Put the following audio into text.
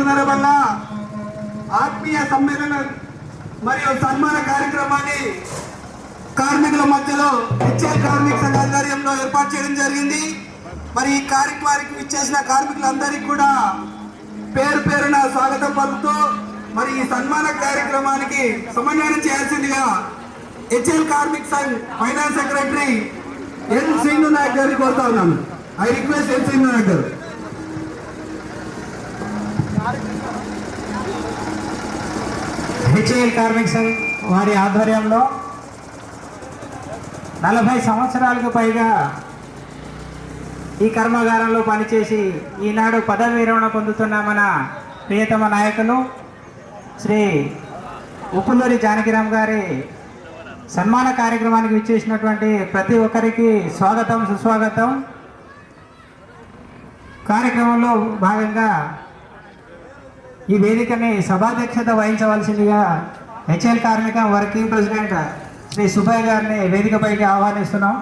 సందర్భంగా ఆత్మీయ సమ్మేళనం మరియు సన్మాన కార్యక్రమాన్ని కార్మికుల మధ్యలో హెచ్ఎల్ కార్మిక సంఘ ఆధ్వర్యంలో ఏర్పాటు చేయడం జరిగింది. మరి ఈ కార్యక్రమానికి ఇచ్చేసిన కార్మికులందరికీ కూడా పేరు పేరున స్వాగతం పలుకుతూ మరి ఈ సన్మాన కార్యక్రమానికి సమన్వయం చేయాల్సిందిగా HL Karmika Sangh finance secretary N Srinu Nayak గారిని కోరుతా ఉన్నాను. I request N Srinu Nayak గారు. హెచ్ఎల్ కార్మిక సంఘ్ వారి ఆధ్వర్యంలో 40 సంవత్సరాలకు పైగా ఈ కర్మాగారంలో పనిచేసి ఈనాడు పదవి విరమణ పొందుతున్న మన ప్రియతమ నాయకులు శ్రీ ఉప్పులూరి జానకిరామ్ గారి సన్మాన కార్యక్రమానికి విచ్చేసినటువంటి ప్రతి ఒక్కరికి స్వాగతం సుస్వాగతం. కార్యక్రమంలో భాగంగా ఈ వేదికని సభాధ్యక్షత వహించవలసిందిగా హెచ్ఎల్ కార్మిక వర్కింగ్ ప్రెసిడెంట్ శ్రీ సుబ్బయ్య గారిని వేదికపైకి ఆహ్వానిస్తున్నాం.